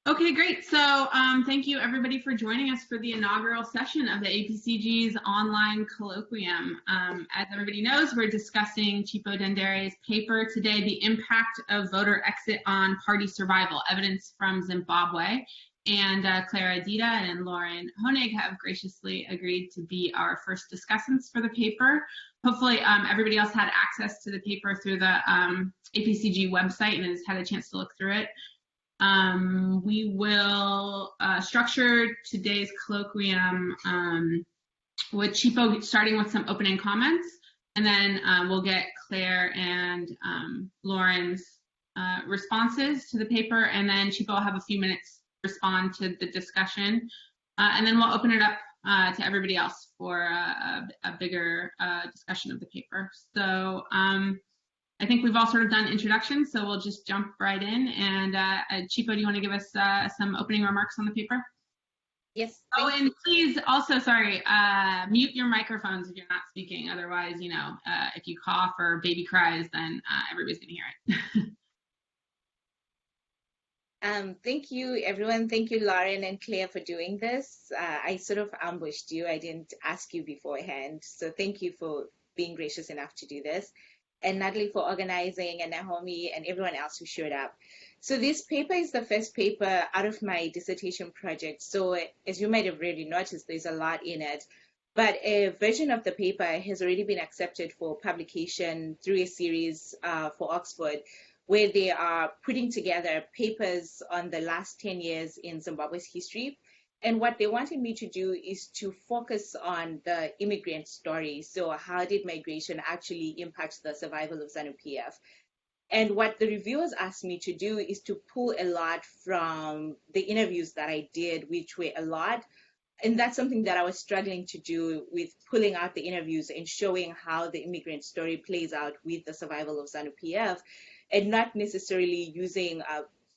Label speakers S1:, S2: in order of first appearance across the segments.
S1: Okay, great. So thank you everybody for joining us for the inaugural session of the APCG's Online Colloquium. As everybody knows, we're discussing Chipo Dendere's paper today, The Impact of Voter Exit on Party Survival, Evidence from Zimbabwe. And Clara Dita and Lauren Honig have graciously agreed to be our first discussants for the paper. Hopefully everybody else had access to the paper through the APCG website and has had a chance to look through it. We will structure today's colloquium with Chipo starting with some opening comments, and then we'll get Claire and Lauren's responses to the paper, and then Chipo will have a few minutes to respond to the discussion, and then we'll open it up to everybody else for a bigger discussion of the paper. So I think we've all sort of done introductions, so we'll just jump right in. And Chipo, do you want to give us some opening remarks on the paper?
S2: Yes.
S1: Oh, and please also, sorry, mute your microphones if you're not speaking. Otherwise, you know, if you cough or baby cries, then everybody's going to hear
S2: it. Thank you, everyone. Thank you, Lauren and Claire, for doing this. I sort of ambushed you. I didn't ask you beforehand. So thank you for being gracious enough to do this. And Natalie for organizing, and Naomi and everyone else who showed up. So this paper is the first paper out of my dissertation project. So as you might have already noticed, there's a lot in it. But a version of the paper has already been accepted for publication through a series for Oxford, where they are putting together papers on the last 10 years in Zimbabwe's history. And what they wanted me to do is to focus on the immigrant story. So how did migration actually impact the survival of ZANU-PF? And what the reviewers asked me to do is to pull a lot from the interviews that I did, which were a lot. And that's something that I was struggling to do, with pulling out the interviews and showing how the immigrant story plays out with the survival of ZANU-PF, and not necessarily using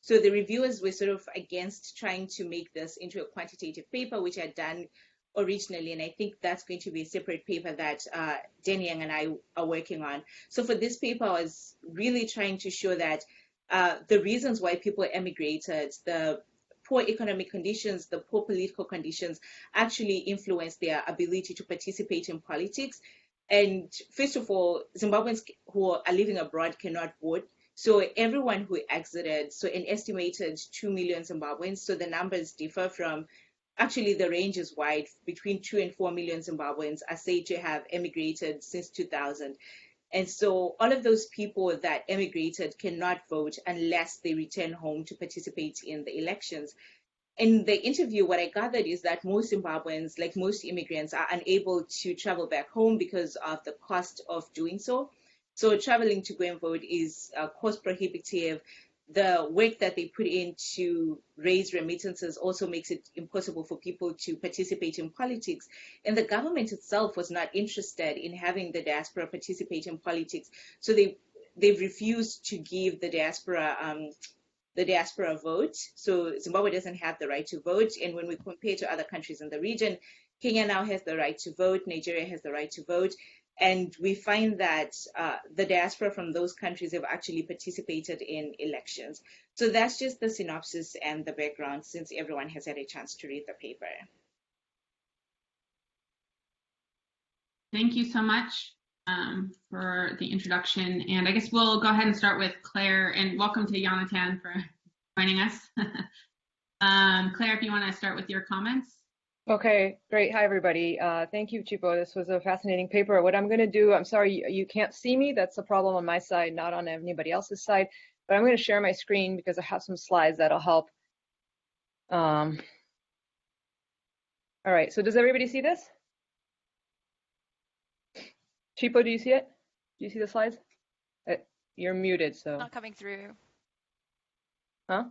S2: so the reviewers were sort of against trying to make this into a quantitative paper, which I had done originally. And I think that's going to be a separate paper that Den Yang and I are working on. So for this paper, I was really trying to show that the reasons why people emigrated, the poor economic conditions, the poor political conditions, actually influenced their ability to participate in politics. And first of all, Zimbabweans who are living abroad cannot vote. So everyone who exited, so an estimated 2 million Zimbabweans, so the numbers differ from, actually the range is wide, between 2 and 4 million Zimbabweans are said to have emigrated since 2000. And so all of those people that emigrated cannot vote unless they return home to participate in the elections. In the interview, what I gathered is that most Zimbabweans, like most immigrants, are unable to travel back home because of the cost of doing so. So traveling to go and vote is cost prohibitive. The work that they put in to raise remittances also makes it impossible for people to participate in politics. And the government itself was not interested in having the diaspora participate in politics. So they've refused to give the diaspora vote. So Zimbabwe doesn't have the right to vote. And when we compare to other countries in the region, Kenya now has the right to vote, Nigeria has the right to vote. And we find that the diaspora from those countries have actually participated in elections. So that's just the synopsis and the background, since everyone has had a chance to read the paper.
S1: Thank you so much for the introduction. And I guess we'll go ahead and start with Claire, and welcome to Jonathan for joining us. Claire, if you want to start with your comments.
S3: Okay, great. Hi, everybody. Thank you, Chipo. This was a fascinating paper. What I'm going to do, I'm sorry you can't see me. That's a problem on my side, not on anybody else's side. But I'm going to share my screen because I have some slides that'll help. All right, so does everybody see this? Chipo, do you see it? Do you see the slides? You're muted, so.
S4: Not coming through.
S3: Huh?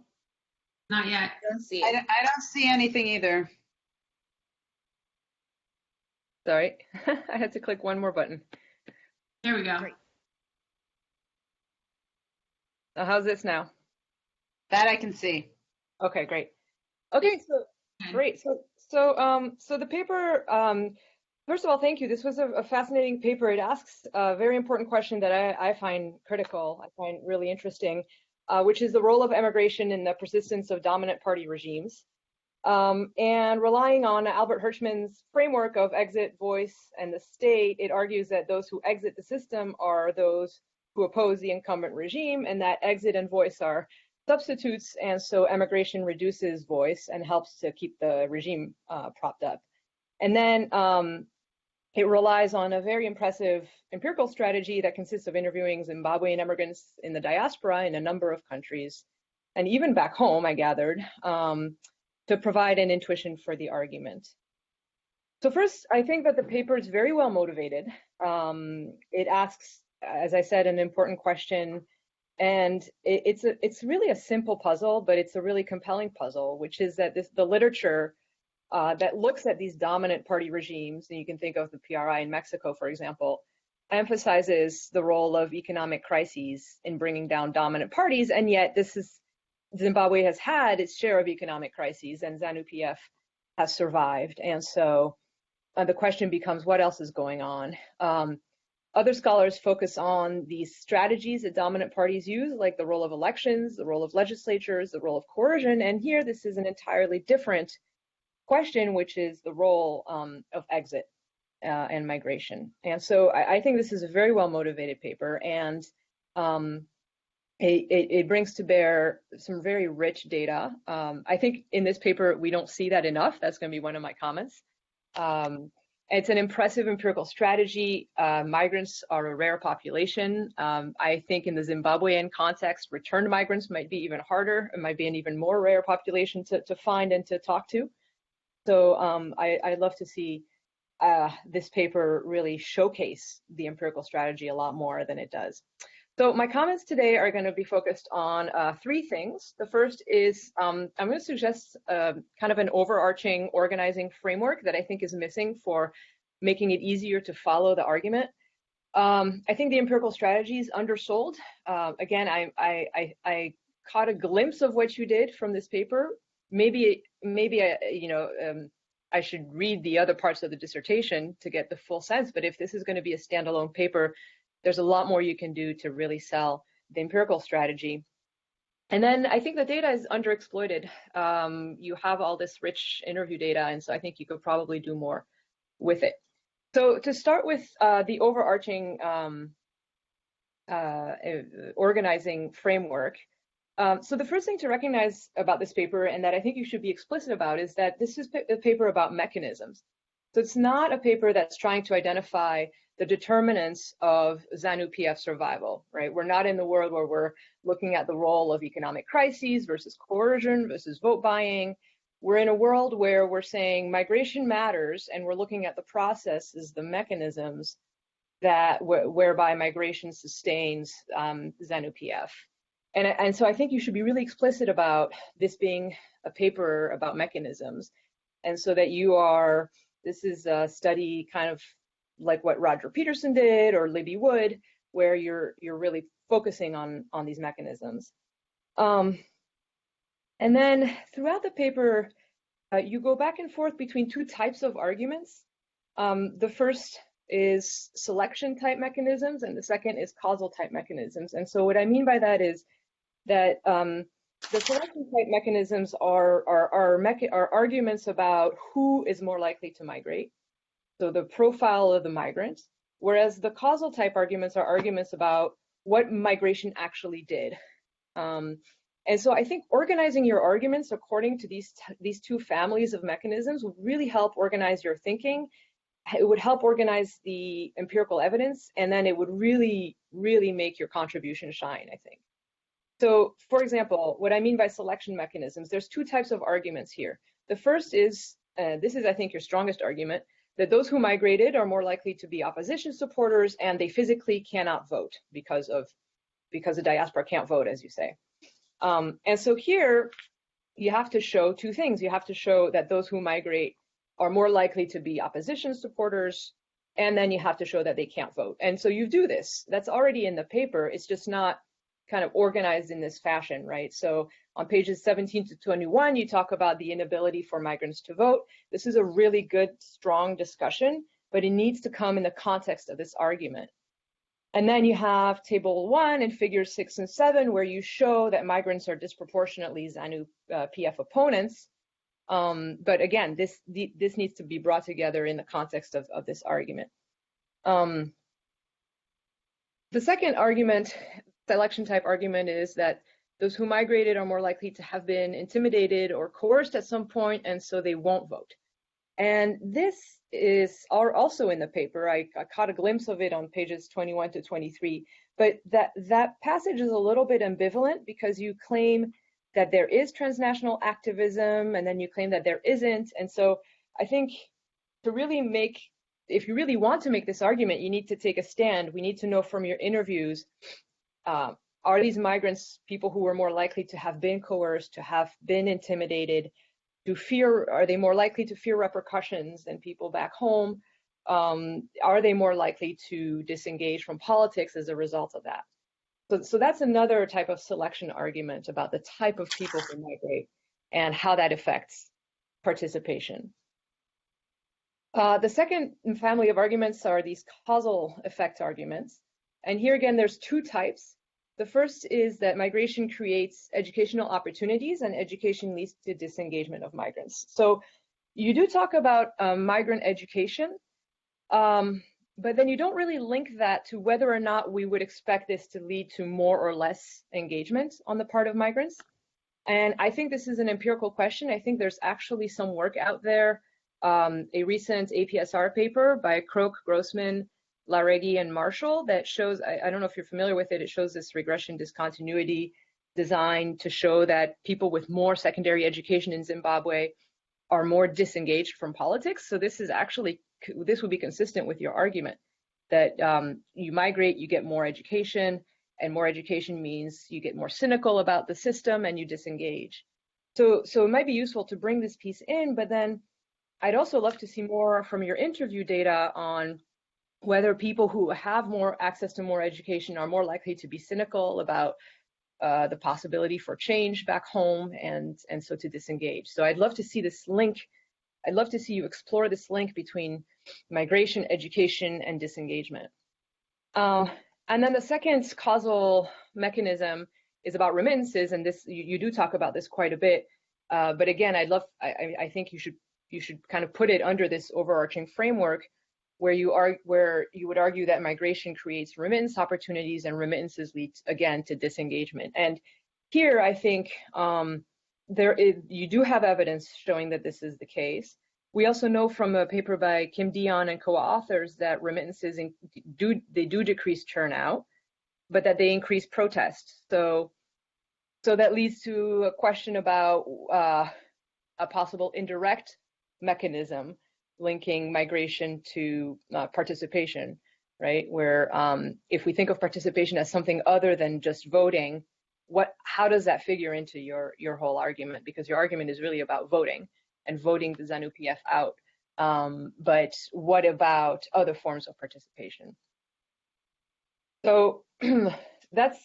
S1: Not yet.
S2: I don't see it.
S5: I don't see anything either.
S3: Sorry, I had to click one more button.
S1: There we go.
S2: Great.
S3: How's this now?
S5: That I can see.
S3: Okay, great. Okay, so great. So the paper. First of all, thank you. This was a fascinating paper. It asks a very important question that I find critical. I find really interesting. which is the role of emigration in the persistence of dominant party regimes. And relying on Albert Hirschman's framework of exit, voice, and the state, it argues that those who exit the system are those who oppose the incumbent regime, and that exit and voice are substitutes, and so emigration reduces voice and helps to keep the regime propped up. And then it relies on a very impressive empirical strategy that consists of interviewing Zimbabwean immigrants in the diaspora in a number of countries, and even back home, I gathered, to provide an intuition for the argument. So first, I think that the paper is very well motivated. It asks, as I said, an important question, and it's really a simple puzzle, but it's a really compelling puzzle, which is that the literature that looks at these dominant party regimes, and you can think of the PRI in Mexico, for example, emphasizes the role of economic crises in bringing down dominant parties, and yet Zimbabwe has had its share of economic crises, and ZANU-PF has survived. And so the question becomes, what else is going on? Other scholars focus on these strategies that dominant parties use, like the role of elections, the role of legislatures, the role of coercion. And here, this is an entirely different question, which is the role of exit and migration. And so I think this is a very well motivated paper, and it brings to bear some very rich data. I think in this paper, we don't see that enough. That's going to be one of my comments. It's an impressive empirical strategy. Migrants are a rare population. I think in the Zimbabwean context, returned migrants might be even harder. It might be an even more rare population to find and to talk to. So I'd love to see this paper really showcase the empirical strategy a lot more than it does. So my comments today are going to be focused on three things. The first is I'm going to suggest kind of an overarching organizing framework that I think is missing for making it easier to follow the argument. I think the empirical strategy is undersold. Again, I caught a glimpse of what you did from this paper. Maybe I should read the other parts of the dissertation to get the full sense. But if this is going to be a standalone paper, there's a lot more you can do to really sell the empirical strategy. And then I think the data is underexploited. You have all this rich interview data, and so I think you could probably do more with it. So to start with the overarching organizing framework, so the first thing to recognize about this paper, and that I think you should be explicit about, is that this is a paper about mechanisms. So it's not a paper that's trying to identify the determinants of ZANU-PF survival, right? We're not in the world where we're looking at the role of economic crises versus coercion versus vote buying. We're in a world where we're saying migration matters, and we're looking at the processes, the mechanisms that whereby migration sustains ZANU-PF. And so I think you should be really explicit about this being a paper about mechanisms, and so that this is a study kind of like what Roger Peterson did or Libby Wood, where you're really focusing on these mechanisms. And then throughout the paper, you go back and forth between two types of arguments. The first is selection type mechanisms, and the second is causal type mechanisms. And so what I mean by that is that the selection type mechanisms are arguments about who is more likely to migrate, so the profile of the migrant, whereas the causal type arguments are arguments about what migration actually did. And so I think organizing your arguments according to these two families of mechanisms would really help organize your thinking. It would help organize the empirical evidence, and then it would really, really make your contribution shine, I think. So, for example, what I mean by selection mechanisms, there's two types of arguments here. The first is, this is, I think, your strongest argument, that those who migrated are more likely to be opposition supporters, and they physically cannot vote because the diaspora can't vote, as you say. And so here, you have to show two things. You have to show that those who migrate are more likely to be opposition supporters, and then you have to show that they can't vote. And so you do this. That's already in the paper. It's just not kind of organized in this fashion, right? So on pages 17 to 21, you talk about the inability for migrants to vote. This is a really good, strong discussion, but it needs to come in the context of this argument. And then you have table 1 and figures 6 and 7, where you show that migrants are disproportionately ZANU-PF opponents. But again, this needs to be brought together in the context of this argument. The second argument, selection type argument, is that those who migrated are more likely to have been intimidated or coerced at some point, and so they won't vote. And this is also in the paper. I caught a glimpse of it on pages 21 to 23, but that passage is a little bit ambivalent, because you claim that there is transnational activism, and then you claim that there isn't. And so I think if you really want to make this argument, you need to take a stand. We need to know from your interviews, are these migrants people who are more likely to have been coerced, to have been intimidated, are they more likely to fear repercussions than people back home? Are they more likely to disengage from politics as a result of that? So that's another type of selection argument about the type of people who migrate and how that affects participation. The second family of arguments are these causal effect arguments. And here again, there's two types. The first is that migration creates educational opportunities, and education leads to disengagement of migrants. So you do talk about migrant education, but then you don't really link that to whether or not we would expect this to lead to more or less engagement on the part of migrants. And I think this is an empirical question. I think there's actually some work out there, a recent APSR paper by Croak, Grossman, Laregui, and Marshall that shows, I don't know if you're familiar with it, it shows this regression discontinuity designed to show that people with more secondary education in Zimbabwe are more disengaged from politics. So this would be consistent with your argument that you migrate, you get more education, and more education means you get more cynical about the system and you disengage. So it might be useful to bring this piece in, but then I'd also love to see more from your interview data on whether people who have more access to more education are more likely to be cynical about the possibility for change back home, and so to disengage. So I'd love to see this link. I'd love to see you explore this link between migration, education, and disengagement. And then the second causal mechanism is about remittances, and this you do talk about this quite a bit. But again, I think you should kind of put it under this overarching framework where you would argue that migration creates remittance opportunities, and remittances lead again to disengagement. And here I think you do have evidence showing that this is the case. We also know from a paper by Kim Dion and co-authors that remittances do decrease turnout, but that they increase protest. So that leads to a question about a possible indirect mechanism linking migration to participation, right? Where if we think of participation as something other than just voting, how does that figure into your whole argument? Because your argument is really about voting and voting the ZANU-PF out. But what about other forms of participation? So that's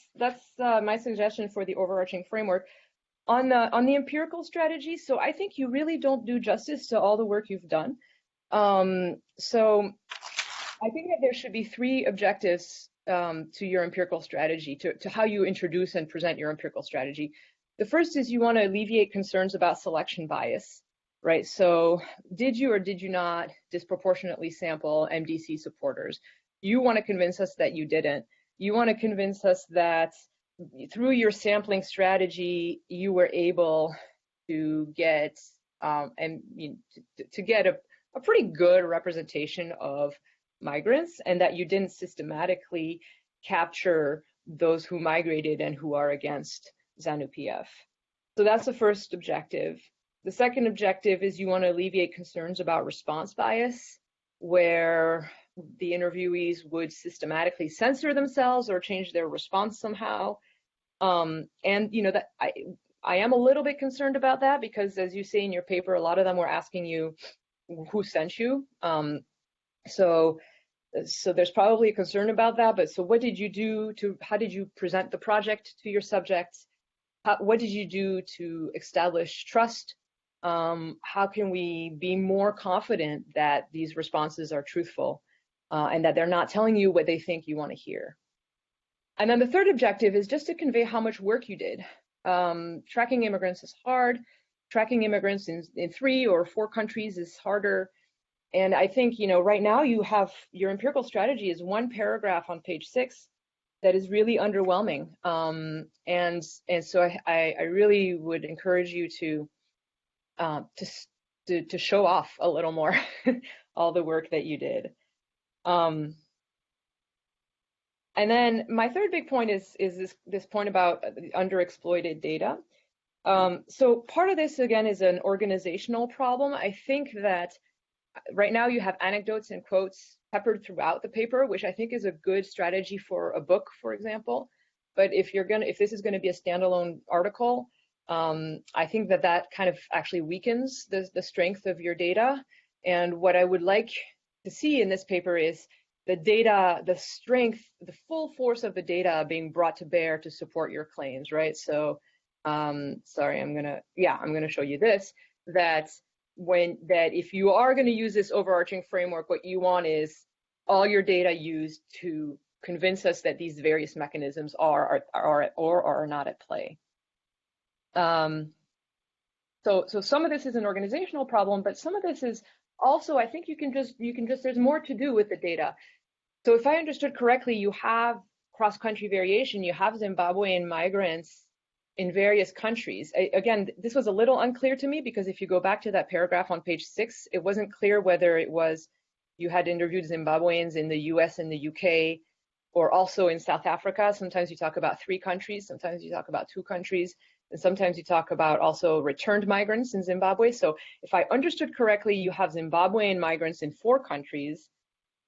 S3: my suggestion for the overarching framework. On the empirical strategy, so I think you really don't do justice to all the work you've done. So I think that there should be three objectives to your empirical strategy, to how you introduce and present your empirical strategy. The first is you want to alleviate concerns about selection bias, right? So did you or did you not disproportionately sample MDC supporters? You want to convince us that you didn't. You want to convince us that through your sampling strategy, you were able to get to get a pretty good representation of migrants, and that you didn't systematically capture those who migrated and who are against ZANU-PF. So that's the first objective. The second objective is you want to alleviate concerns about response bias, where the interviewees would systematically censor themselves or change their response somehow. And that I am a little bit concerned about that, because as you say in your paper, a lot of them were asking you who sent you. So there's probably a concern about that. But so what did you do how did you present the project to your subjects? What did you do to establish trust? How can we be more confident that these responses are truthful? and that they're not telling you what they think you want to hear. And then the third objective is just to convey how much work you did. Tracking immigrants is hard. Tracking immigrants in 3 or 4 countries is harder. And I think, right now you have your empirical strategy is 1 paragraph on page 6 that is really underwhelming. And so I really would encourage you to show off a little more all the work that you did. And then my third big point is this point about underexploited data. So part of this, again, is an organizational problem. I think that right now you have anecdotes and quotes peppered throughout the paper, which I think is a good strategy for a book, for example. But if this is going to be a standalone article, I think that kind of actually weakens the strength of your data. And what I would like to see in this paper is the data, the strength, the full force of the data being brought to bear to support your claims, right? So, sorry, I'm gonna show you this, that if you are gonna use this overarching framework, what you want is all your data used to convince us that these various mechanisms are not at play. So some of this is an organizational problem, but some of this is also, I think there's more to do with the data. So if I understood correctly, you have cross-country variation, you have Zimbabwean migrants in various countries. Again, this was a little unclear to me because if you go back to that paragraph on page 6, it wasn't clear whether it was you had interviewed Zimbabweans in the US and the UK, or also in South Africa. Sometimes you talk about 3 countries, sometimes you talk about 2 countries, and sometimes you talk about also returned migrants in Zimbabwe. So if I understood correctly, you have Zimbabwean migrants in 4 countries,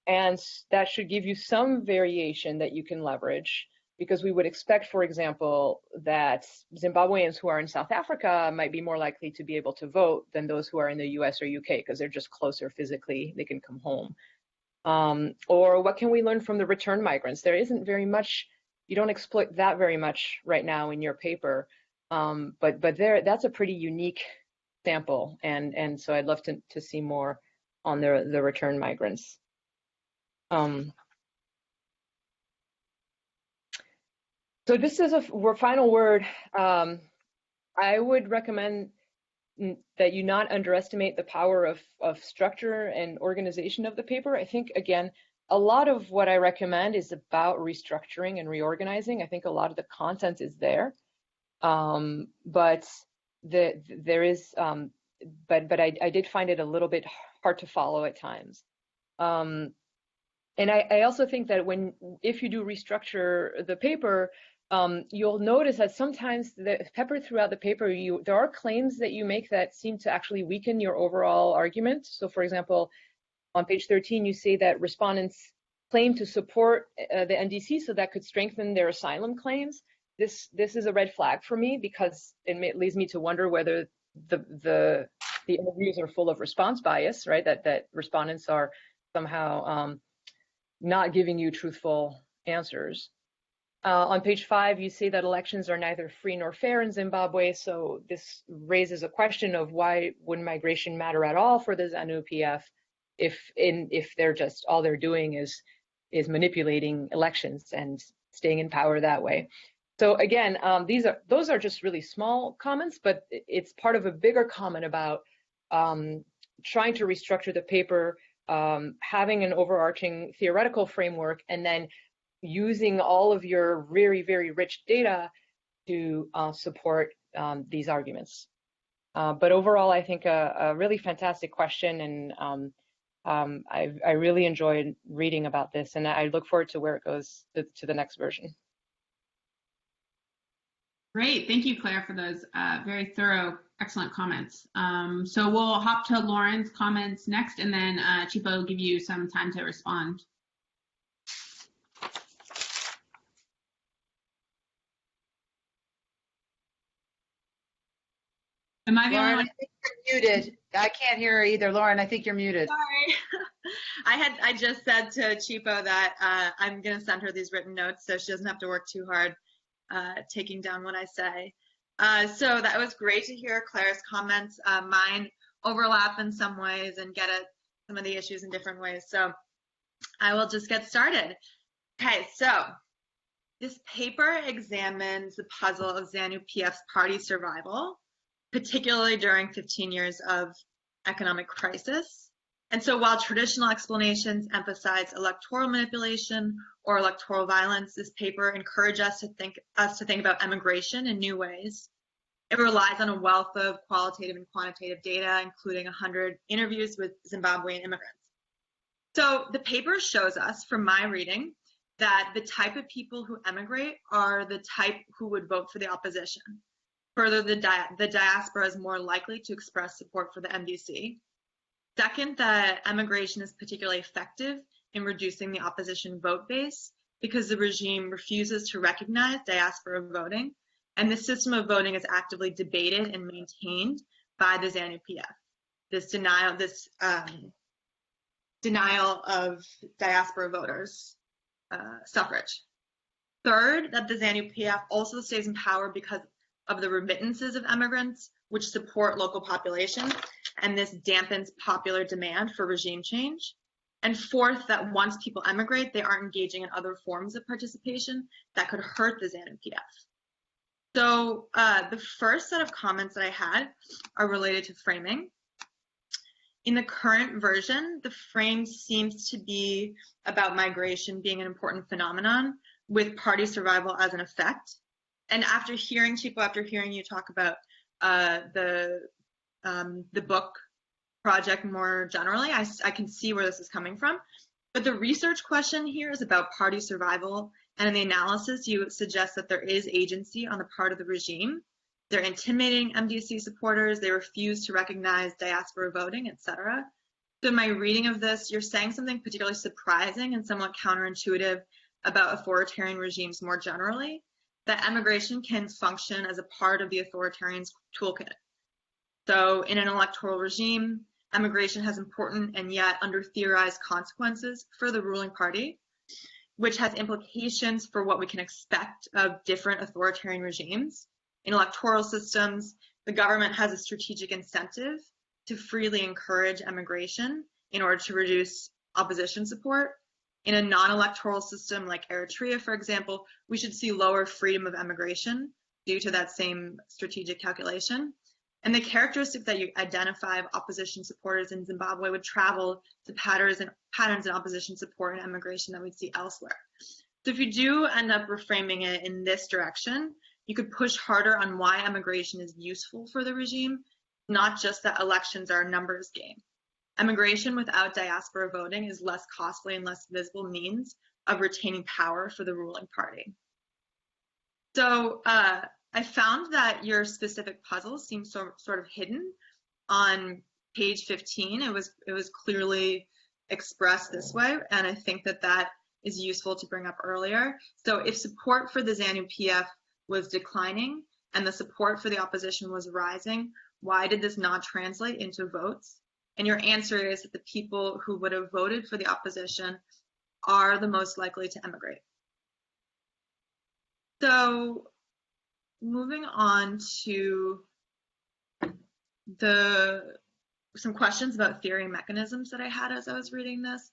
S3: and that should give you some variation that you can leverage, because we would expect, for example, that Zimbabweans who are in South Africa might be more likely to be able to vote than those who are in the US or UK, because they're just closer physically, they can come home. Or what can we learn from the returned migrants? There isn't very much, you don't exploit that very much right now in your paper, but that's a pretty unique sample, and so I'd love to see more on the returned migrants. So just as a final word, I would recommend that you not underestimate the power of structure and organization of the paper. I think, again, a lot of what I recommend is about restructuring and reorganizing. I think a lot of the content is there, but I did find it a little bit hard to follow at times. And I also think that if you do restructure the paper, you'll notice that sometimes peppered throughout the paper, there are claims that you make that seem to actually weaken your overall argument. So for example, on page 13, you say that respondents claim to support the NDC, so that could strengthen their asylum claims. This is a red flag for me, because it leads me to wonder whether the interviews are full of response bias, right? That respondents are somehow not giving you truthful answers. On page 5, you say that elections are neither free nor fair in Zimbabwe. So this raises a question of why wouldn't migration matter at all for the ZANU-PF if they're just, all they're doing is manipulating elections and staying in power that way. So again, those are just really small comments, but it's part of a bigger comment about trying to restructure the paper, having an overarching theoretical framework, and then using all of your very, very rich data to support these arguments. But overall, I think a really fantastic question, and I really enjoyed reading about this, and I look forward to where it goes to the next version.
S1: Great, thank you, Claire, for those very thorough, excellent comments. So we'll hop to Lauren's comments next, and then Chipo will give you some time to respond. Am I the only one?
S5: I think you're muted. I can't hear her either. Lauren, I think you're muted.
S4: Sorry. I just said to Chipo that I'm going to send her these written notes so she doesn't have to work too hard taking down what I say. So that was great to hear Claire's comments. Mine overlap in some ways and get at some of the issues in different ways. So I will just get started. Okay, so this paper examines the puzzle of ZANU-PF's party survival, particularly during 15 years of economic crisis. And so while traditional explanations emphasize electoral manipulation or electoral violence, this paper encouraged us to think about emigration in new ways. It relies on a wealth of qualitative and quantitative data, including 100 interviews with Zimbabwean immigrants. So the paper shows us, from my reading, that the type of people who emigrate are the type who would vote for the opposition. Further, the diaspora is more likely to express support for the MDC. Second, that emigration is particularly effective in reducing the opposition vote base because the regime refuses to recognize diaspora voting, and the system of voting is actively debated and maintained by the ZANU-PF. This denial of diaspora voters' suffrage. Third, that the ZANU-PF also stays in power because of the remittances of immigrants, which support local populations, and this dampens popular demand for regime change. And fourth, that once people emigrate, they aren't engaging in other forms of participation that could hurt the ZANU-PF. So the first set of comments that I had are related to framing. In the current version, the frame seems to be about migration being an important phenomenon with party survival as an effect. And after hearing Chipo, after hearing you talk about the book project more generally, I can see where this is coming from. But the research question here is about party survival. And in the analysis, you suggest that there is agency on the part of the regime. They're intimidating MDC supporters, they refuse to recognize diaspora voting, etc. So in my reading of this, you're saying something particularly surprising and somewhat counterintuitive about authoritarian regimes more generally, that emigration can function as a part of the authoritarian's toolkit. So in an electoral regime, emigration has important and yet under-theorized consequences for the ruling party, which has implications for what we can expect of different authoritarian regimes. In electoral systems, the government has a strategic incentive to freely encourage emigration in order to reduce opposition support. In a non-electoral system like Eritrea, for example, we should see lower freedom of emigration due to that same strategic calculation. And the characteristic that you identify of opposition supporters in Zimbabwe would travel to patterns in opposition support and emigration that we'd see elsewhere. So if you do end up reframing it in this direction, you could push harder on why emigration is useful for the regime, not just that elections are a numbers game. Emigration without diaspora voting is less costly and less visible means of retaining power for the ruling party. So I found that your specific puzzle seems sort of hidden on page 15. It was clearly expressed this way, and I think that is useful to bring up earlier. So if support for the ZANU-PF was declining and the support for the opposition was rising, why did this not translate into votes? And your answer is that the people who would have voted for the opposition are the most likely to emigrate. So moving on to some questions about theory and mechanisms that I had as I was reading this.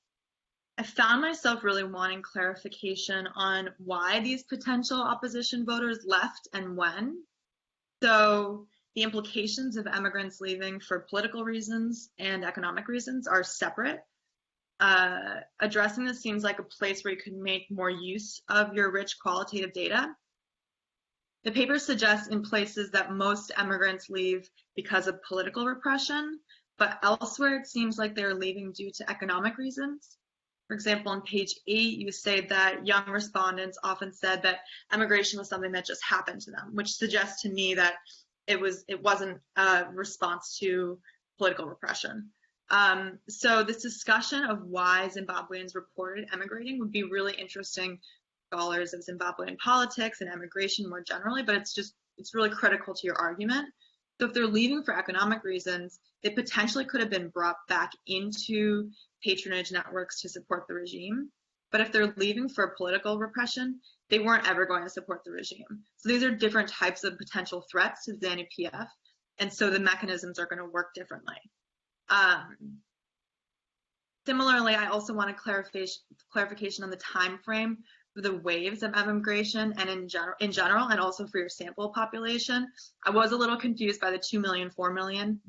S4: I found myself really wanting clarification on why these potential opposition voters left and when. So the implications of immigrants leaving for political reasons and economic reasons are separate. Addressing this seems like a place where you could make more use of your rich qualitative data. The paper suggests in places that most immigrants leave because of political repression, but elsewhere it seems like they're leaving due to economic reasons. For example, on page 8, you say that young respondents often said that emigration was something that just happened to them, which suggests to me that it wasn't a response to political repression. So this discussion of why Zimbabweans reported emigrating would be really interesting for scholars of Zimbabwean politics and emigration more generally, but it's really critical to your argument. So if they're leaving for economic reasons, they potentially could have been brought back into patronage networks to support the regime. But if they're leaving for political repression, they weren't ever going to support the regime. So these are different types of potential threats to the ZANU-PF, and so the mechanisms are going to work differently. Similarly, I also want a clarification on the time frame for the waves of immigration and in general, and also for your sample population. I was a little confused by the 2 million, 4 million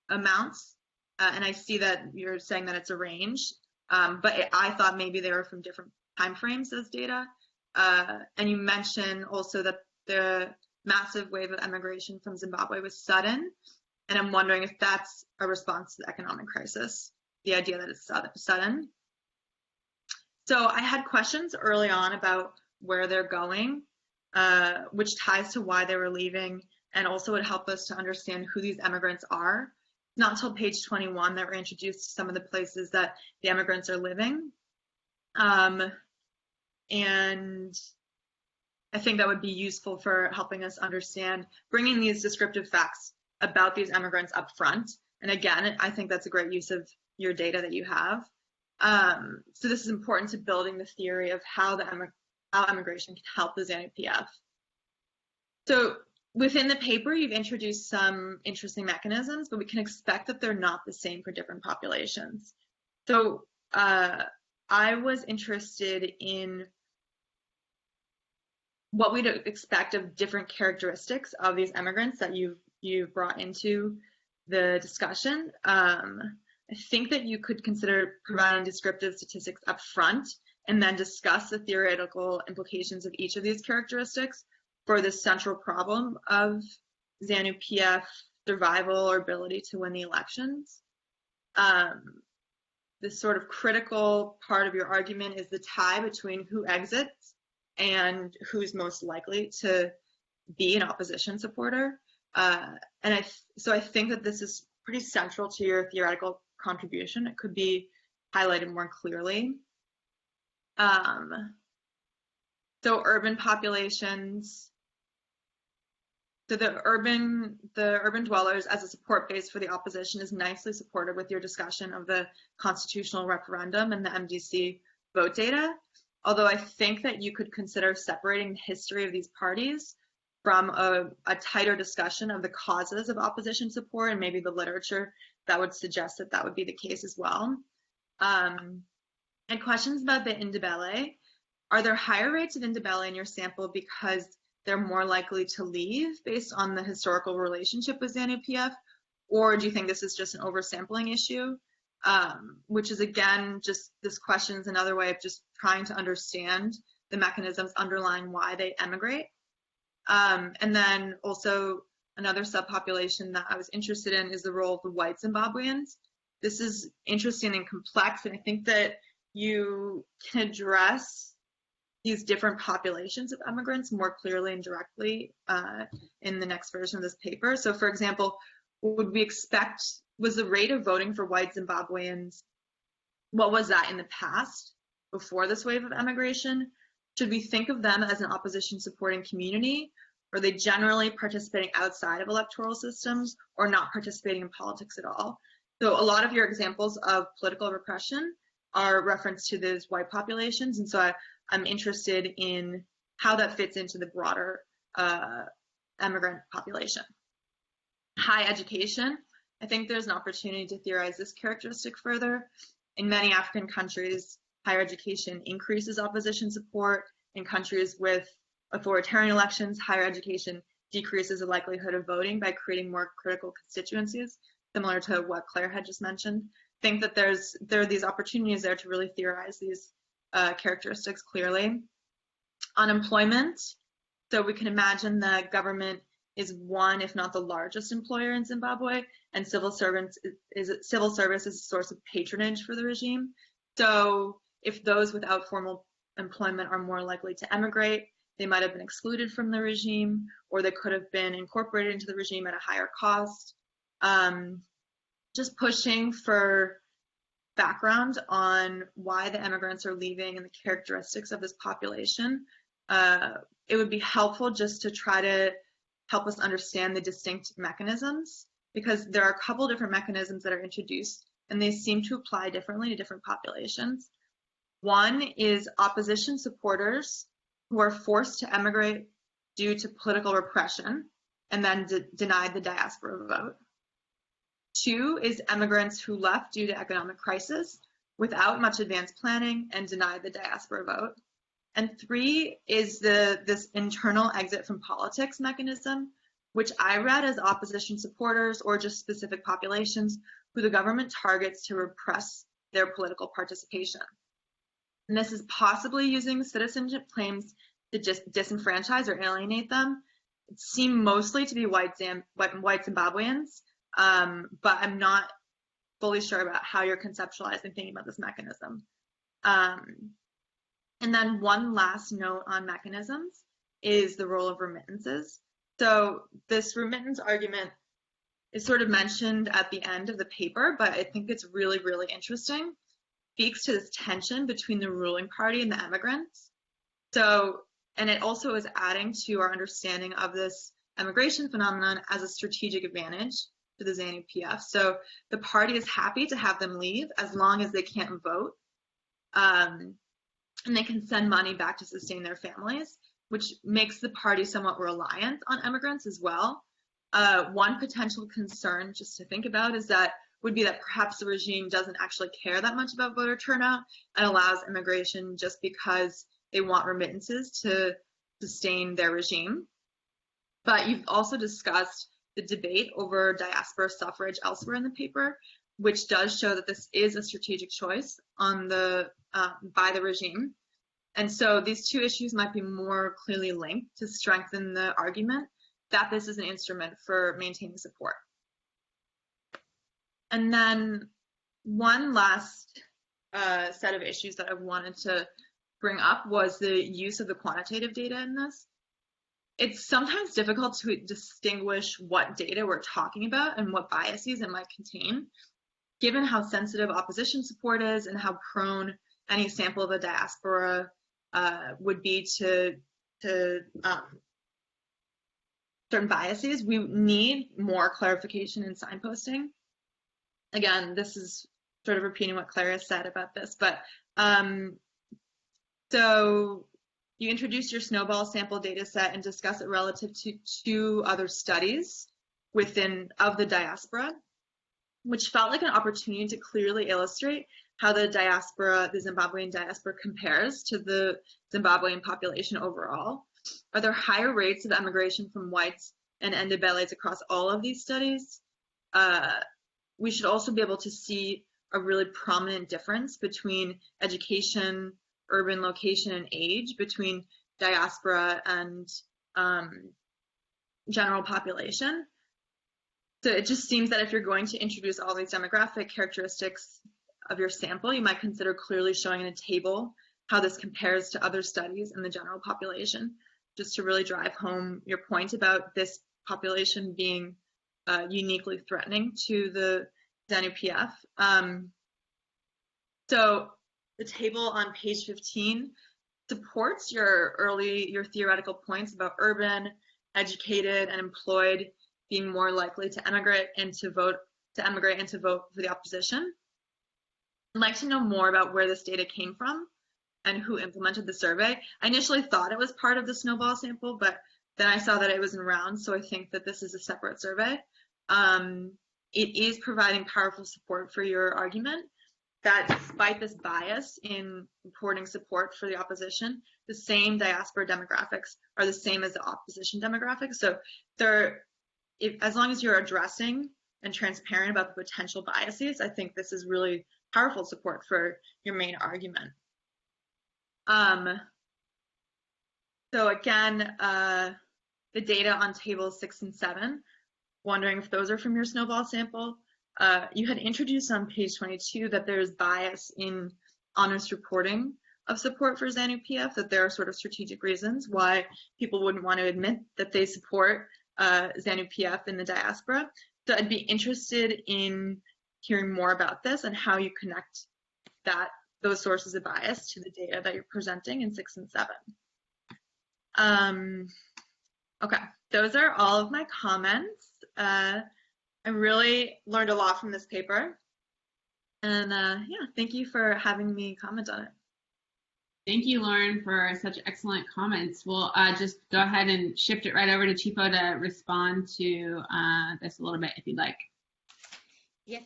S4: amounts, and I see that you're saying that it's a range, but I thought maybe they were from different time frames as data. And you mentioned also that the massive wave of emigration from Zimbabwe was sudden, and I'm wondering if that's a response to the economic crisis, the idea that it's sudden. So I had questions early on about where they're going, which ties to why they were leaving, and also would help us to understand who these immigrants are. Not until page 21 that we're introduced to some of the places that the immigrants are living. And I think that would be useful for helping us understand, bringing these descriptive facts about these immigrants up front. And again, I think that's a great use of your data that you have. So this is important to building the theory of how immigration can help the ZANU-PF. So within the paper, you've introduced some interesting mechanisms, but we can expect that they're not the same for different populations. So I was interested in what we'd expect of different characteristics of these immigrants that you've brought into the discussion. I think that you could consider providing descriptive statistics up front and then discuss the theoretical implications of each of these characteristics for the central problem of ZANU-PF survival or ability to win the elections. This sort of critical part of your argument is the tie between who exits and who's most likely to be an opposition supporter. So I think that this is pretty central to your theoretical contribution. It could be highlighted more clearly. So urban populations. So the urban dwellers as a support base for the opposition is nicely supported with your discussion of the constitutional referendum and the MDC vote data. Although I think that you could consider separating the history of these parties from a tighter discussion of the causes of opposition support and maybe the literature that would suggest that that would be the case as well. And questions about the indibele. Are there higher rates of indibele in your sample because they're more likely to leave based on the historical relationship with ZANU-PF? Or do you think this is just an oversampling issue? Which is, again, just this question is another way of just trying to understand the mechanisms underlying why they emigrate. And then also another subpopulation that I was interested in is the role of the white Zimbabweans. This is interesting and complex, and I think that you can address these different populations of immigrants more clearly and directly in the next version of this paper. So for example, would we expect, was the rate of voting for white Zimbabweans, what was that in the past before this wave of emigration? Should we think of them as an opposition supporting community? Or are they generally participating outside of electoral systems or not participating in politics at all? So a lot of your examples of political repression are reference to those white populations. And so I'm interested in how that fits into the broader immigrant population. High education. I think there's an opportunity to theorize this characteristic further. In many African countries, higher education increases opposition support. In countries with authoritarian elections, higher education decreases the likelihood of voting by creating more critical constituencies, similar to what Claire had just mentioned. I think that there are these opportunities there to really theorize these characteristics clearly. Unemployment. So we can imagine that government is one, if not the largest employer in Zimbabwe, and civil service is a source of patronage for the regime. So if those without formal employment are more likely to emigrate, they might have been excluded from the regime, or they could have been incorporated into the regime at a higher cost. Just pushing for background on why the immigrants are leaving and the characteristics of this population. It would be helpful just to try to help us understand the distinct mechanisms, because there are a couple different mechanisms that are introduced and they seem to apply differently to different populations. One is opposition supporters who are forced to emigrate due to political repression and then denied the diaspora vote. 2 is immigrants who left due to economic crisis without much advanced planning and denied the diaspora vote. And 3 is this internal exit from politics mechanism, which I read as opposition supporters or just specific populations who the government targets to repress their political participation. And this is possibly using citizenship claims to just disenfranchise or alienate them. It seemed mostly to be white Zimbabweans, but I'm not fully sure about how you're conceptualizing thinking about this mechanism. And then one last note on mechanisms is the role of remittances. So this remittance argument is sort of mentioned at the end of the paper, but I think it's really, really interesting. It speaks to this tension between the ruling party and the immigrants. So, and it also is adding to our understanding of this immigration phenomenon as a strategic advantage to the ZANU-PF. So the party is happy to have them leave as long as they can't vote. And they can send money back to sustain their families, which makes the party somewhat reliant on immigrants as well. One potential concern just to think about would be that perhaps the regime doesn't actually care that much about voter turnout and allows immigration just because they want remittances to sustain their regime. But you've also discussed the debate over diaspora suffrage elsewhere in the paper, which does show that this is a strategic choice on by the regime. And so these two issues might be more clearly linked to strengthen the argument that this is an instrument for maintaining support. And then one last set of issues that I wanted to bring up was the use of the quantitative data in this. It's sometimes difficult to distinguish what data we're talking about and what biases it might contain, given how sensitive opposition support is and how prone any sample of the diaspora would be to certain biases. We need more clarification in signposting. Again, this is sort of repeating what Clara said about this, but so you introduce your snowball sample data set and discuss it relative to 2 other studies of the diaspora, which felt like an opportunity to clearly illustrate how the Zimbabwean diaspora compares to the Zimbabwean population overall. Are there higher rates of emigration from whites and Ndebeles across all of these studies? We should also be able to see a really prominent difference between education, urban location, and age between diaspora and general population. So it just seems that if you're going to introduce all these demographic characteristics of your sample, you might consider clearly showing in a table how this compares to other studies in the general population, just to really drive home your point about this population being uniquely threatening to the ZANU-PF. So the table on page 15 supports your theoretical points about urban, educated, and employed being more likely to emigrate and to vote for the opposition. I'd like to know more about where this data came from and who implemented the survey. I initially thought it was part of the snowball sample, but then I saw that it was in rounds, so I think that this is a separate survey. It is providing powerful support for your argument that despite this bias in reporting support for the opposition, the same diaspora demographics are the same as the opposition demographics. So as long as you're addressing and transparent about the potential biases, I think this is really powerful support for your main argument. So again, the data on tables 6 and 7, wondering if those are from your snowball sample. You had introduced on page 22 that there's bias in honest reporting of support for ZANU-PF, that there are sort of strategic reasons why people wouldn't want to admit that they support ZANU-PF in the diaspora. So I'd be interested in hearing more about this and how you connect those sources of bias to the data that you're presenting in 6 and 7. Okay, those are all of my comments. I really learned a lot from this paper. And yeah, thank you for having me comment on it.
S1: Thank you, Lauren, for such excellent comments. We'll just go ahead and shift it right over to Chipo to respond to this a little bit if you'd like.
S2: Yes.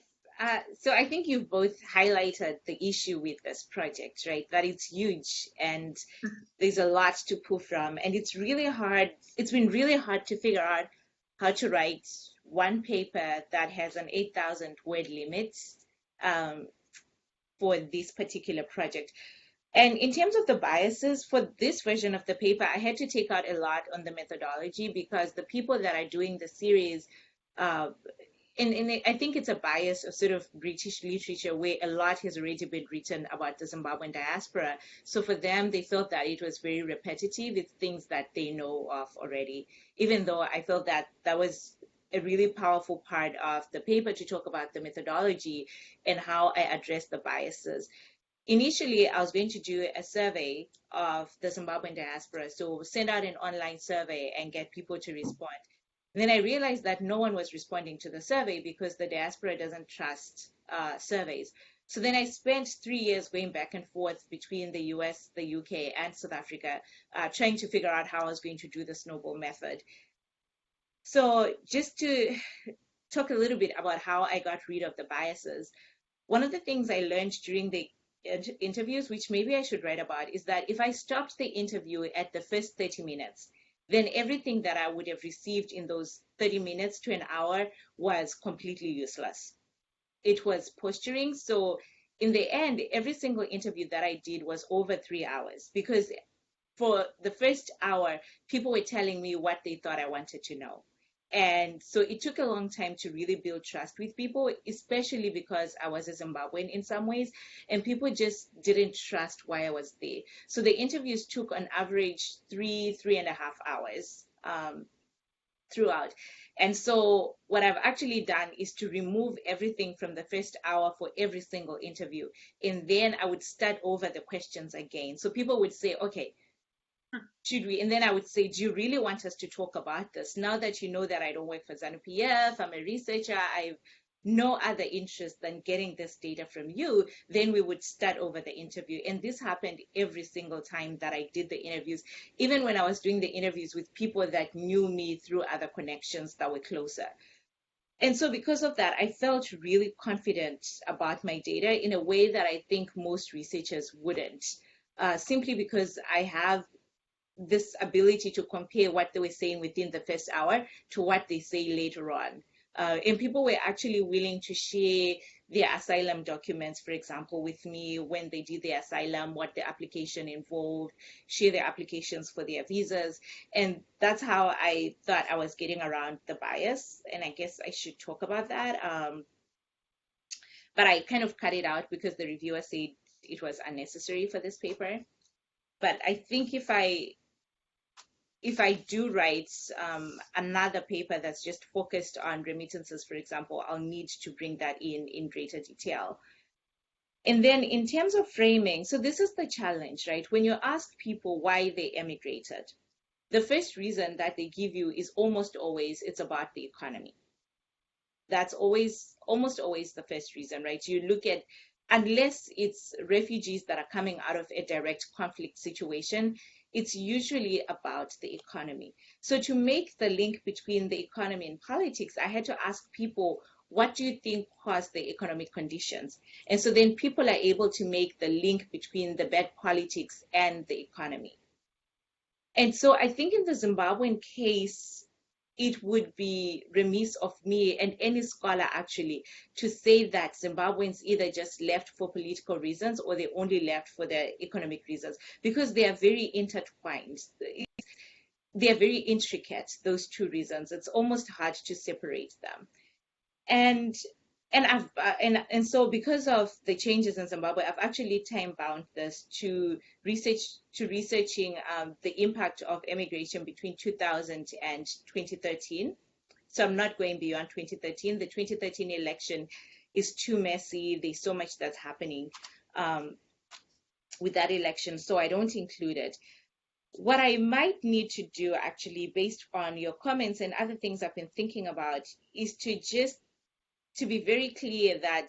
S2: So I think you've both highlighted the issue with this project, right? That it's huge and there's a lot to pull from. And it's really hard. It's been really hard to figure out how to write one paper that has an 8,000 word limit for this particular project. And in terms of the biases for this version of the paper, I had to take out a lot on the methodology because the people that are doing the series, and I think it's a bias of sort of British literature where a lot has already been written about the Zimbabwean diaspora. So for them, they felt that it was very repetitive. It's things that they know of already, even though I felt that that was a really powerful part of the paper to talk about the methodology and how I address the biases. Initially, I was going to do a survey of the Zimbabwean diaspora. So send out an online survey and get people to respond. Then I realized that no one was responding to the survey because the diaspora doesn't trust surveys. So then I spent 3 years going back and forth between the US, the UK, and South Africa, trying to figure out how I was going to do the snowball method. So just to talk a little bit about how I got rid of the biases, one of the things I learned during the interviews, which maybe I should write about, is that if I stopped the interview at the first 30 minutes, then everything that I would have received in those 30 minutes to an hour was completely useless. It was posturing. So in the end, every single interview that I did was over 3 hours because for the first hour, people were telling me what they thought I wanted to know. And so it took a long time to really build trust with people, especially because I was a Zimbabwean in some ways, and people just didn't trust why I was there. So the interviews took on average 3.5 hours throughout. And so what I've actually done is to remove everything from the first hour for every single interview. And then I would start over the questions again. So people would say, okay, should we? And then I would say, do you really want us to talk about this? Now that you know that I don't work for ZANU-PF, I'm a researcher, I've no other interest than getting this data from you, then we would start over the interview. And this happened every single time that I did the interviews, even when I was doing the interviews with people that knew me through other connections that were closer. And so because of that, I felt really confident about my data in a way that I think most researchers wouldn't, simply because I have this ability to compare what they were saying within the first hour to what they say later on. And people were actually willing to share their asylum documents, for example, with me when they did their asylum, what the application involved, share their applications for their visas. And that's how I thought I was getting around the bias. And I guess I should talk about that. But I kind of cut it out because the reviewer said it was unnecessary for this paper. But I think if I do write another paper that's just focused on remittances, for example, I'll need to bring that in greater detail. And then in terms of framing, so this is the challenge, right? When you ask people why they emigrated, the first reason that they give you is almost always it's about the economy. That's almost always the first reason, right? You look at, unless it's refugees that are coming out of a direct conflict situation, it's usually about the economy. So to make the link between the economy and politics, I had to ask people, what do you think caused the economic conditions? And so then people are able to make the link between the bad politics and the economy. And so I think in the Zimbabwean case, it would be remiss of me and any scholar actually to say that Zimbabweans either just left for political reasons or they only left for their economic reasons, because they are very intertwined. They are very intricate, those two reasons. It's almost hard to separate them. And so because of the changes in Zimbabwe, I've actually time-bound this to researching the impact of immigration between 2000 and 2013. So I'm not going beyond 2013. The 2013 election is too messy. There's so much that's happening with that election, so I don't include it. What I might need to do, actually, based on your comments and other things I've been thinking about, is to be very clear that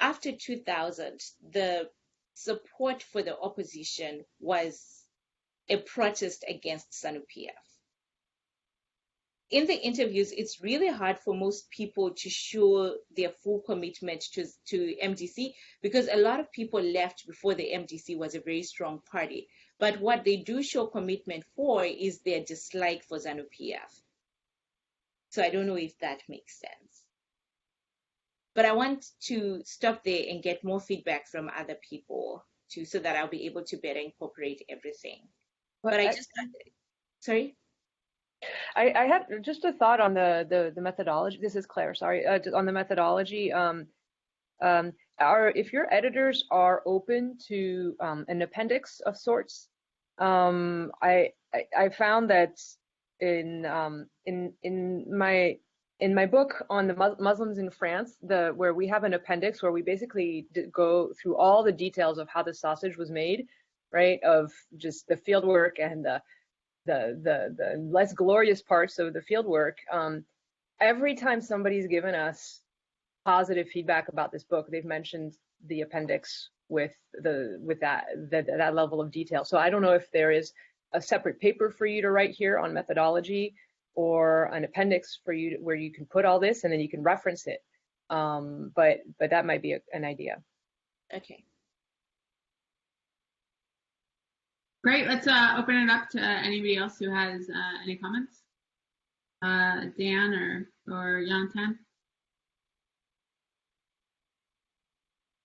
S2: after 2000, the support for the opposition was a protest against ZANU-PF. in the interviews, it's really hard for most people to show their full commitment to MDC, because a lot of people left before the MDC was a very strong party. But what they do show commitment for is their dislike for ZANU-PF. So I don't know if that makes sense. But I want to stop there and get more feedback from other people too, so that I'll be able to better incorporate everything. But sorry?
S3: I had just a thought on the methodology. This is Claire, sorry, on the methodology. If your editors are open to an appendix of sorts, I found that in my book on the Muslims in France, where we have an appendix where we basically go through all the details of how the sausage was made, right? Of just the field work and the less glorious parts of the field work. Every time somebody's given us positive feedback about this book, they've mentioned the appendix with that level of detail. So I don't know if there is a separate paper for you to write here on methodology, or an appendix for you where you can put all this and then you can reference it. But that might be an idea.
S2: Okay.
S1: Great. Let's open it up to anybody else who has any comments. Dan or Yantan?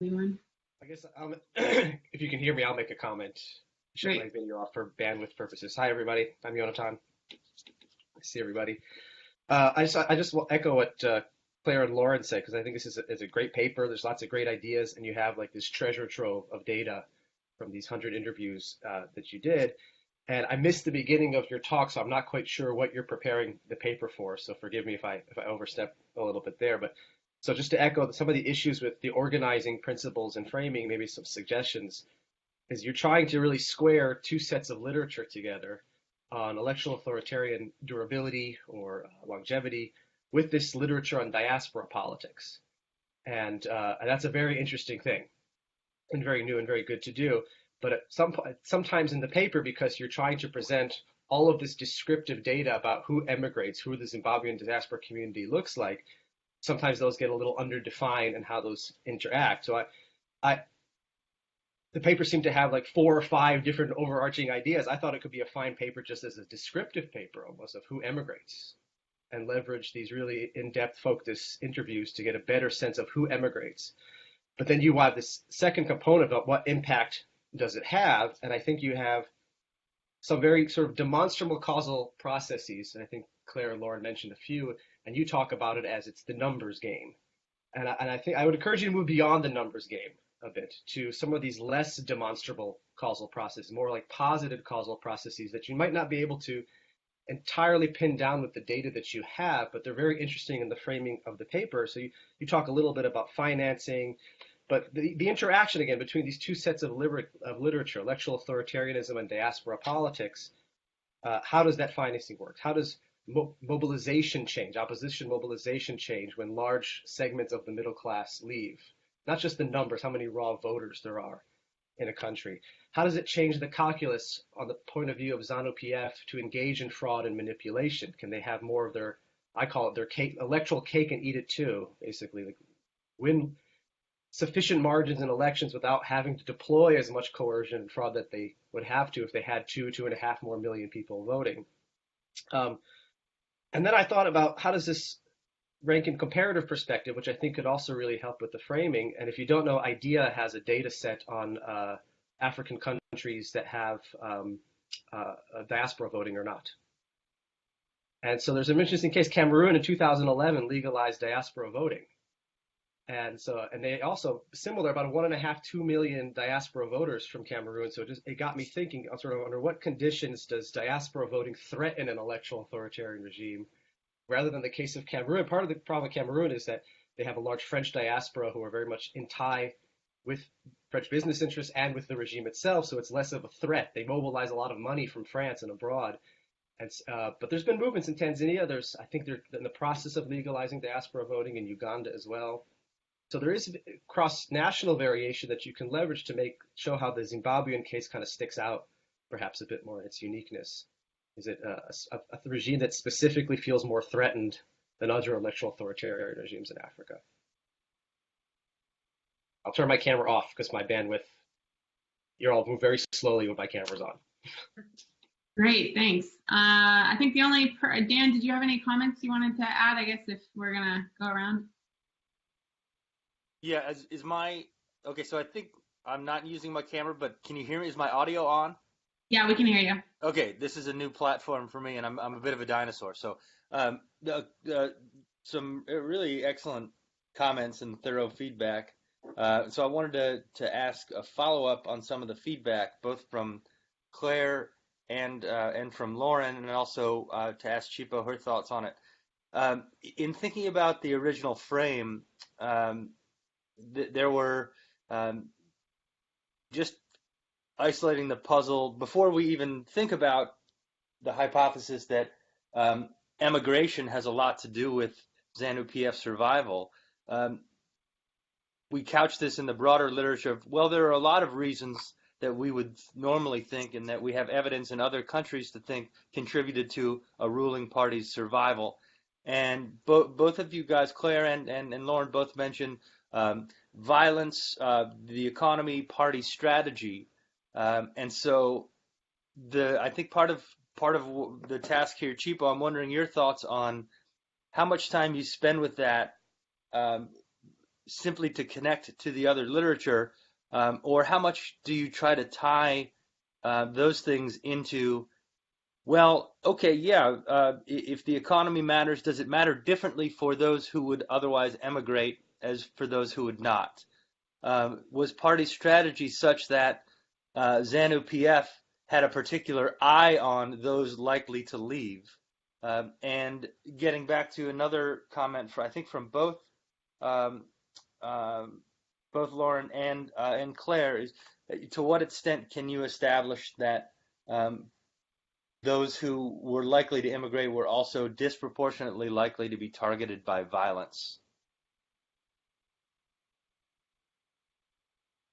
S1: Anyone?
S6: I guess if you can hear me, I'll make a comment. Shut my video off for bandwidth purposes. Hi, everybody. I'm Yonatan. I see everybody. I just will echo what Claire and Lauren said, because I think this is a great paper. There's lots of great ideas, and you have like this treasure trove of data from these 100 interviews that you did. And I missed the beginning of your talk, so I'm not quite sure what you're preparing the paper for. So forgive me if I overstep a little bit there. But so just to echo some of the issues with the organizing principles and framing, maybe some suggestions, is you're trying to really square two sets of literature together on electoral authoritarian durability or longevity with this literature on diaspora politics. And that's a very interesting thing and very new and very good to do. But at sometimes in the paper, because you're trying to present all of this descriptive data about who emigrates, who the Zimbabwean diaspora community looks like, sometimes those get a little underdefined and how those interact. So the paper seemed to have like 4 or 5 different overarching ideas. I thought it could be a fine paper just as a descriptive paper almost of who emigrates, and leverage these really in-depth focus interviews to get a better sense of who emigrates. But then you have this second component of what impact does it have? And I think you have some very sort of demonstrable causal processes. And I think Claire and Lauren mentioned a few, and you talk about it as it's the numbers game. And I think I would encourage you to move beyond the numbers game a bit to some of these less demonstrable causal processes, more like positive causal processes that you might not be able to entirely pin down with the data that you have, but they're very interesting in the framing of the paper. So you talk a little bit about financing, but the interaction again between these two sets of literature, electoral authoritarianism and diaspora politics, how does that financing work? How does mobilization change, opposition mobilization change when large segments of the middle class leave? Not just the numbers, how many raw voters there are in a country. How does it change the calculus on the point of view of ZANU-PF to engage in fraud and manipulation? Can they have more of their, I call it their cake, electoral cake and eat it too, basically, like win sufficient margins in elections without having to deploy as much coercion and fraud that they would have to if they had 2.5 more million people voting. And then I thought about how does this rank in comparative perspective, which I think could also really help with the framing. And if you don't know, IDEA has a data set on African countries that have diaspora voting or not. And so there's an interesting case. Cameroon in 2011 legalized diaspora voting. And they also, similar, about 1.5, 2 million diaspora voters from Cameroon. So it got me thinking sort of under what conditions does diaspora voting threaten an electoral authoritarian regime? Rather than the case of Cameroon, part of the problem with Cameroon is that they have a large French diaspora who are very much in tie with French business interests and with the regime itself, so it's less of a threat. They mobilize a lot of money from France and abroad. And, but there's been movements in Tanzania. I think they're in the process of legalizing diaspora voting in Uganda as well. So there is cross-national variation that you can leverage to show how the Zimbabwean case kind of sticks out perhaps a bit more in its uniqueness. Is it a regime that specifically feels more threatened than other electoral authoritarian regimes in Africa? I'll turn my camera off because my bandwidth, you all move very slowly when my camera's on.
S1: Great, thanks. I think the only, Dan, did you have any comments you wanted to add? I guess if we're gonna go around.
S7: Yeah, okay, so I think I'm not using my camera, but can you hear me? Is my audio on?
S1: Yeah, we can hear you.
S7: Okay, this is a new platform for me, and I'm a bit of a dinosaur. So, some really excellent comments and thorough feedback. So I wanted to ask a follow-up on some of the feedback, both from Claire and from Lauren, and also to ask Chipo her thoughts on it. In thinking about the original frame, there were just isolating the puzzle before we even think about the hypothesis that emigration has a lot to do with ZANU-PF survival. We couch this in the broader literature of, well, there are a lot of reasons that we would normally think and that we have evidence in other countries to think contributed to a ruling party's survival. And both of you guys, Claire and Lauren, both mentioned violence, the economy, party strategy. And so I think part of the task here, Chipo, I'm wondering your thoughts on how much time you spend with that simply to connect to the other literature, or how much do you try to tie those things into, well, okay, yeah, if the economy matters, does it matter differently for those who would otherwise emigrate as for those who would not? Was party strategy such that ZANU-PF had a particular eye on those likely to leave? And getting back to another comment, I think from both Lauren and Claire, is to what extent can you establish that those who were likely to immigrate were also disproportionately likely to be targeted by violence?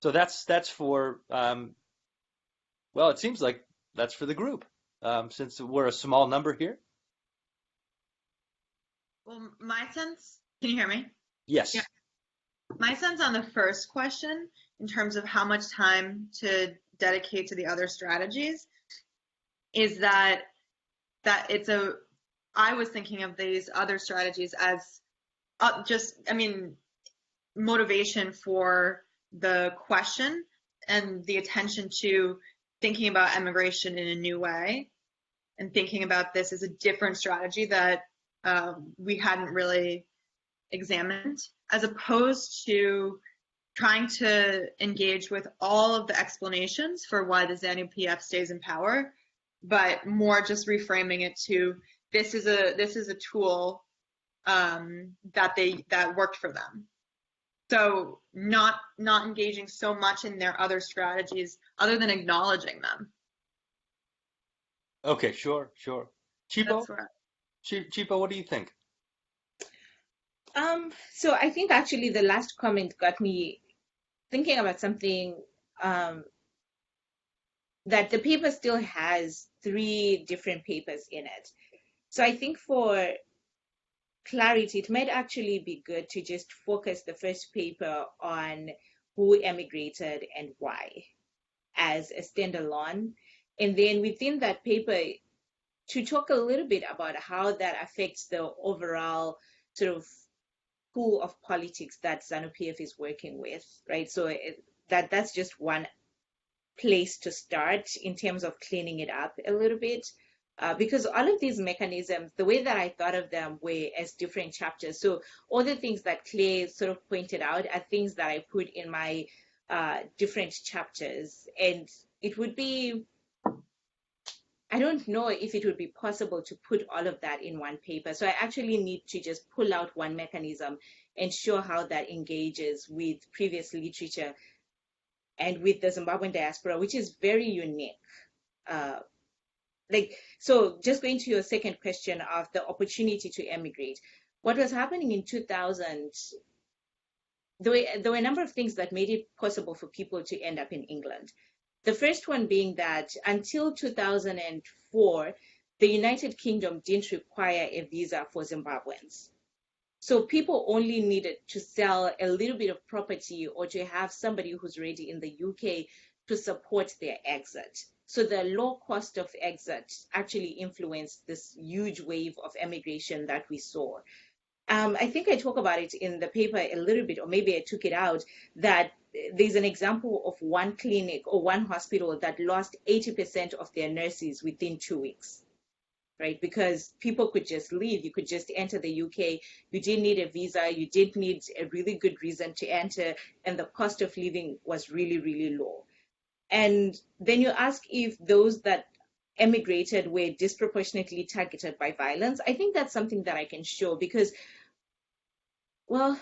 S7: So that's for, well, it seems like that's for the group, since we're a small number here.
S4: Well, my sense, can you hear me?
S7: Yes.
S4: Yeah. My sense on the first question, in terms of how much time to dedicate to the other strategies, is that I was thinking of these other strategies as motivation for the question and the attention to thinking about emigration in a new way and thinking about this as a different strategy that we hadn't really examined, as opposed to trying to engage with all of the explanations for why the ZANU-PF stays in power, but more just reframing it to this is a tool that worked for them. So not engaging so much in their other strategies other than acknowledging them.
S7: Okay, sure. Chipo, what do you think?
S2: So I think actually the last comment got me thinking about something, that the paper still has 3 different papers in it. So I think for clarity, it might actually be good to just focus the first paper on who emigrated and why as a standalone. And then within that paper, to talk a little bit about how that affects the overall sort of pool of politics that ZANU-PF is working with, right? So that's just one place to start in terms of cleaning it up a little bit. Because all of these mechanisms, the way that I thought of them were as different chapters. So all the things that Clay sort of pointed out are things that I put in my different chapters. And it would be, I don't know if it would be possible to put all of that in one paper. So I actually need to just pull out one mechanism and show how that engages with previous literature and with the Zimbabwean diaspora, which is very unique. So just going to your second question of the opportunity to emigrate, what was happening in 2000, there were a number of things that made it possible for people to end up in England. The first one being that until 2004, the United Kingdom didn't require a visa for Zimbabweans. So people only needed to sell a little bit of property or to have somebody who's already in the UK to support their exit. So the low cost of exit actually influenced this huge wave of emigration that we saw. I think I talk about it in the paper a little bit, or maybe I took it out, that there's an example of one clinic or one hospital that lost 80% of their nurses within 2 weeks. Right? Because people could just leave. You could just enter the UK. You didn't need a visa. You didn't need a really good reason to enter. And the cost of living was really, really low. And then you ask if those that emigrated were disproportionately targeted by violence. I think that's something that I can show because, well,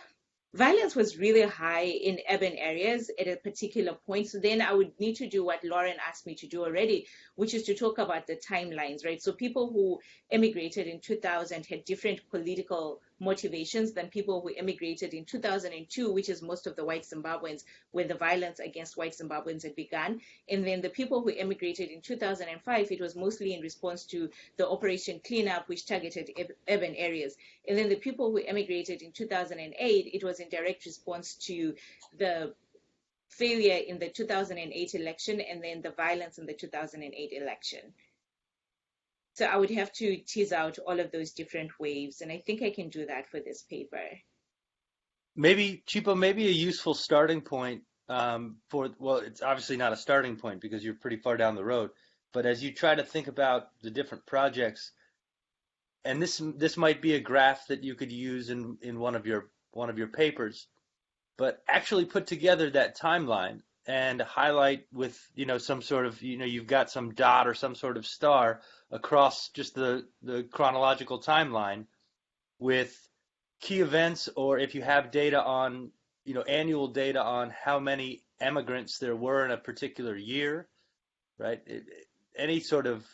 S2: violence was really high in urban areas at a particular point. So then I would need to do what Lauren asked me to do already, which is to talk about the timelines, right? So people who emigrated in 2000 had different political motivations than people who emigrated in 2002, which is most of the white Zimbabweans, when the violence against white Zimbabweans had begun. And then the people who emigrated in 2005, it was mostly in response to the Operation Cleanup, which targeted urban areas. And then the people who emigrated in 2008, it was in direct response to the failure in the 2008 election and then the violence in the 2008 election. So I would have to tease out all of those different waves, and I think I can do that for this paper.
S7: Maybe, Chipo, maybe a useful starting point well, it's obviously not a starting point because you're pretty far down the road, but as you try to think about the different projects, and this might be a graph that you could use in one of your papers, but actually put together that timeline and highlight with, some sort of, you've got some dot or some sort of star across just the chronological timeline with key events, or if you have data on, annual data on how many immigrants there were in a particular year, right? Any sort of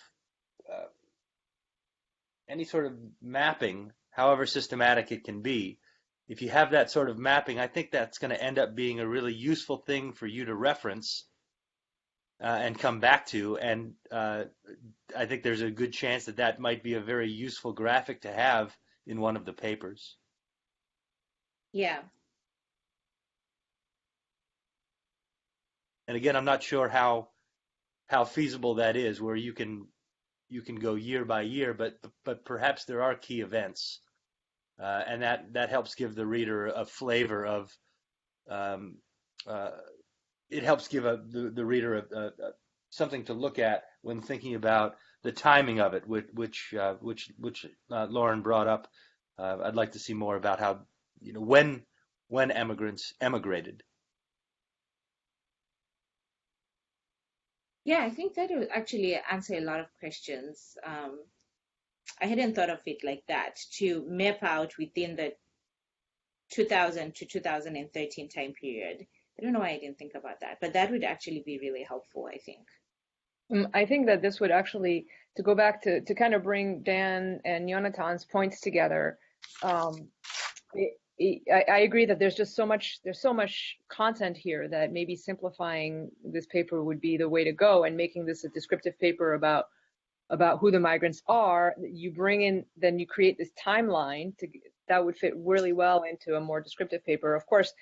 S7: mapping, however systematic it can be, if you have that sort of mapping, I think that's going to end up being a really useful thing for you to reference and come back to. And I think there's a good chance that might be a very useful graphic to have in one of the papers.
S2: Yeah.
S7: And again, I'm not sure how feasible that is, where you can go year by year, but perhaps there are key events. And that helps give the reader a flavor of, it helps give the reader something to look at when thinking about the timing of it, which Lauren brought up. I'd like to see more about how, when immigrants emigrated.
S2: Yeah, I think that would actually answer a lot of questions. I hadn't thought of it like that, to map out within the 2000 to 2013 time period. I don't know why I didn't think about that, but that would actually be really helpful, I think.
S3: I think that this would actually, to go back to kind of bring Dan and Jonathan's points together, I agree that there's so much content here that maybe simplifying this paper would be the way to go, and making this a descriptive paper about who the migrants are. You bring in, then you create this timeline that would fit really well into a more descriptive paper. Of course,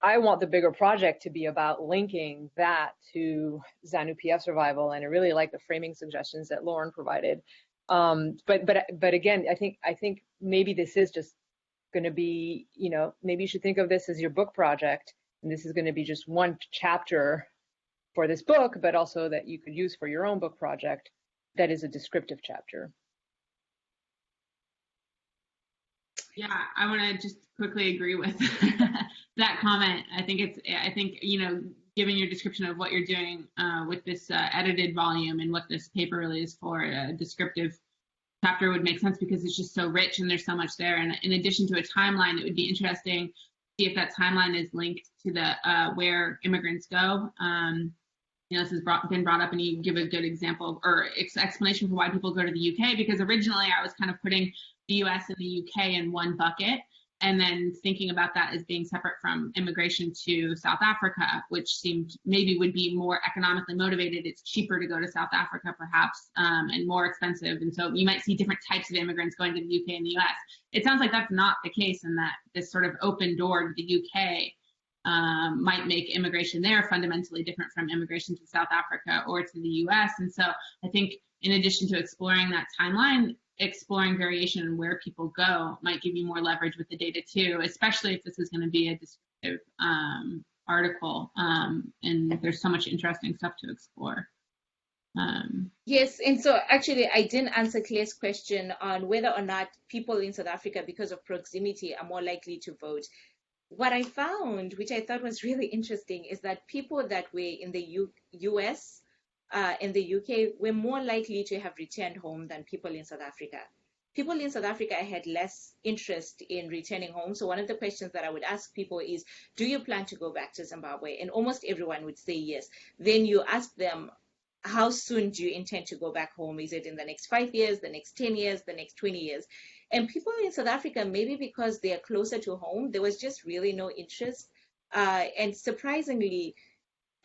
S3: I want the bigger project to be about linking that to ZANU-PF survival, and I really like the framing suggestions that Lauren provided. But again, I think maybe this is just going to be, maybe you should think of this as your book project, and this is going to be just one chapter for this book, but also that you could use for your own book project that is a descriptive chapter.
S1: Yeah, I want to just quickly agree with that comment. I think given your description of what you're doing with this edited volume and what this paper really is for, a descriptive chapter would make sense because it's just so rich and there's so much there. And in addition to a timeline, it would be interesting to see if that timeline is linked to the where immigrants go. This has been brought up, and you give a good example or explanation for why people go to the UK, because originally I was kind of putting the US and the UK in one bucket, and then thinking about that as being separate from immigration to South Africa, which seemed maybe would be more economically motivated. It's cheaper to go to South Africa, perhaps, and more expensive. And so you might see different types of immigrants going to the UK and the US. It sounds like that's not the case, and that this sort of open door to the UK might make immigration there fundamentally different from immigration to South Africa or to the US. And so I think in addition to exploring that timeline, exploring variation and where people go might give you more leverage with the data too, especially if this is going to be a descriptive article, and there's so much interesting stuff to explore.
S2: Yes, and so actually I didn't answer Claire's question on whether or not people in South Africa, because of proximity, are more likely to vote. What I found, which I thought was really interesting, is that people that were in the US and the UK were more likely to have returned home than people in South Africa. People in South Africa had less interest in returning home. So one of the questions that I would ask people is, do you plan to go back to Zimbabwe? And almost everyone would say yes. Then you ask them, how soon do you intend to go back home? Is it in the next 5 years, the next 10 years, the next 20 years? And people in South Africa, maybe because they are closer to home, there was just really no interest. And surprisingly,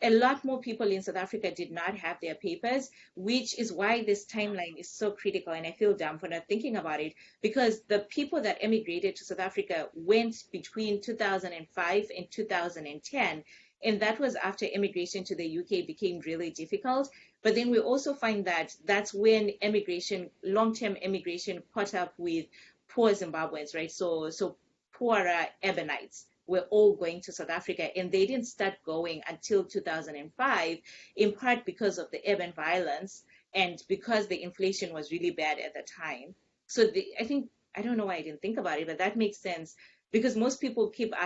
S2: a lot more people in South Africa did not have their papers, which is why this timeline is so critical. And I feel dumb for not thinking about it, because the people that emigrated to South Africa went between 2005 and 2010. And that was after immigration to the UK became really difficult. But then we also find that that's when immigration, long-term immigration, caught up with poor Zimbabweans, right? So poorer urbanites were all going to South Africa, and they didn't start going until 2005, in part because of the urban violence and because the inflation was really bad at the time. So I don't know why I didn't think about it, but that makes sense, because most people keep